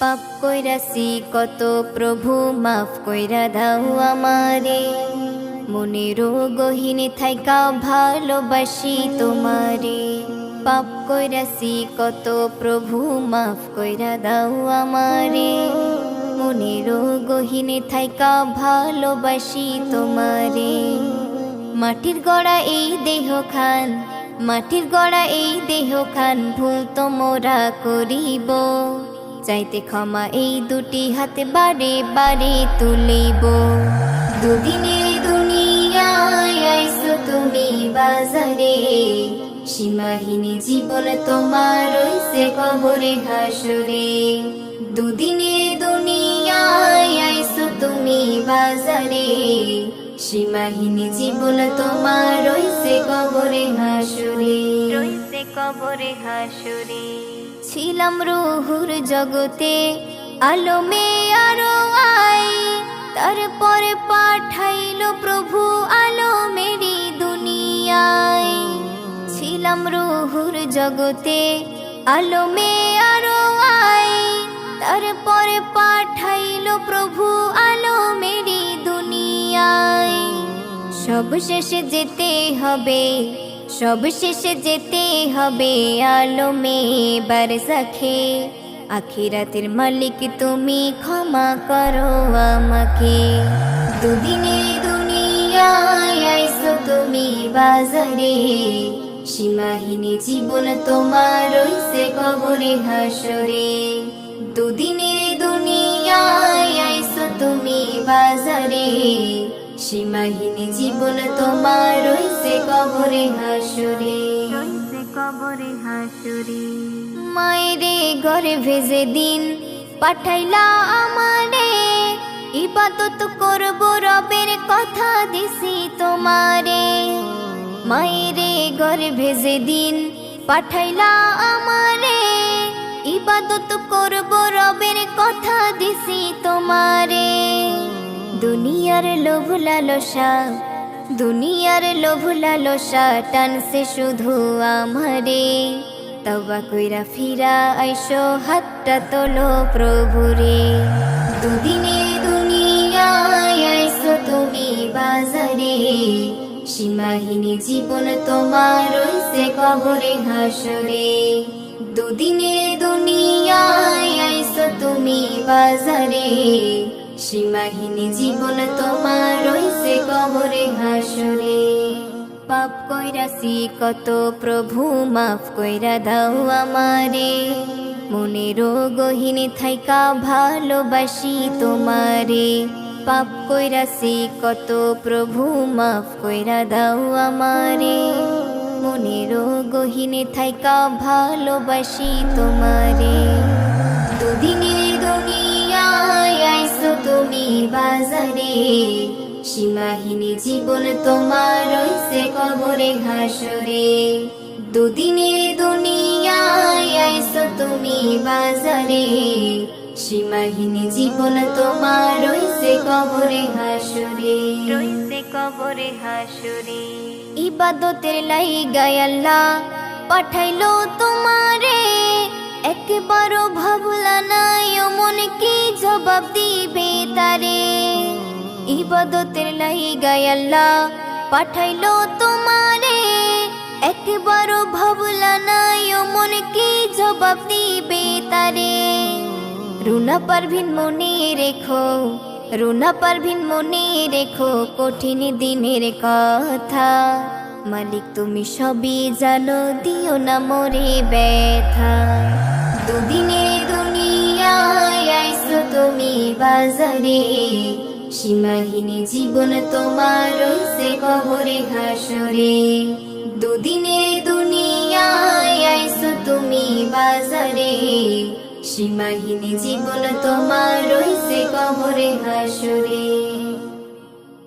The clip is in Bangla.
পাপ কইরাছি কত প্রভু মাফ কইরা দাও আমারে, মনেরও গহীনে থাইকা ভালোবাসি তোমারে। পাপ কইরাছি কত প্রভু মাফ কইরা দাও আমারে, মনেরও গহীনে থাইকা ভালোবাসি তোমারে। মাটির গড়া এই দেহ খান, মাটির গড়া এই দেহ খান, ভুল তো মোরা করিব, চাইতে ক্ষমা এই দুটি হাতে বারে বারে তুলিব। দুদিনে দুনিয়ায় আইছো তুমি বাজারে, সীমাহীন জীবন তোমার রইছে কবরে হাসরে। দুদিনে দুনিয়ায় আইছো তুমি বাজারে, সীমাহীন জীবন তোমার রইছে কবরে হাসরে, রইছে কবরে হাসরে। ছিলাম রুহুর জগতে আলমে আরো আই, তারপরে পাঠাইলো প্রভু আলমেরি দুনিয়ায়। ছিলাম রুহুর জগতে আলমে আরো আই, তারপরে পাঠাইলো প্রভু আলমেরি দুনিয়ায়। সব শেষে যেতে হবে, সব শেষে যেতে হবে আলমে বারজাখে। আখিরাতের মালিক তুমি ক্ষমা করো আমাকে। দুদিনে দুনিয়ায় আইছো তুমি বাজারে, সীমাহীন জীবন তোমার রইছে কবরে হাসরে। দুদিনে দুনিয়ায় আইছো তুমি বাজারে, সীমাহীন জীবন তোমার রইছে কবরে হাসরে, রইছে কবরে হাসরে। মায়েরে ঘরে ভেজে দিন পাঠাইলা আমারে, ইবাদত করব রবের কথা দিছি তোমারে। মায়েরে ঘরে ভেজে দিন পাঠাইলা আমারে, ইবাদত করব রবের কথা দিছি তোমারে। দুনিয়ার লোভ লালসা, দুনিয়ার লোভ লালসা টানছে শুধু আমারে। তওবা কইরা ফিরা আইসো হাতটা তোলো প্রভুরে। দুদিনে দুনিয়ায় আইসো তুমি বাজারে, সীমাহীন জীবন তোমার রইছে কবরে হাসরে। দুদিনে দুনিয়ায় আইসো তুমি বাজারে, সীমাহীন জীবন তোমার রইছে কবরে হাসরে। পাপ কইরাছি কত প্রভু মাফ কইরা দাও আমারে, মনেরও গহীনে থাইকা ভালোবাসি তোমারে। পাপ কইরাছি কত প্রভু মাফ কইরা দাও আমারে, মনেরও গহীনে থাইকা ভালোবাসি তোমারে। দুদিনে দুনিয়ায় আইছো তুমি বাজারে, সীমাহীন জীবন তোমার রইছে কবরে হাসরে। দুদিনে দুনিয়ায় আইছো তুমি বাজারে, সীমাহীন জীবন তোমার রইছে কবরে হাসরে, রইছে কবরে হাসরে। ইবাদতের লাইগায় আল্লাহ পাঠাইলো তোমারে, একবারও ভাবলা নাই মন কি জবাব দিবে তারে। ইবাদতের লাইগায় আল্লাহ পাঠাইলো তোমারে, একবারও ভাবলা নাই মন কি জবাব দিবে তারে। রুনা পারভিন মনে রেখো, রুনা পারভিন মনে রেখো কঠিন দিনের কথা। মালিক তুমি সবই জানো, দিও না মোরে ব্যথা। দুদিনে দুনিয়ায় আইছো তুমি বাজারে, সীমাহীন জীবন তোমার রইছে কবরে হাসরে। দুদিনে দুনিয়ায় আইছো তুমি বাজারে, সীমাহীন জীবন তোমার রইছে কবরে হাসরে।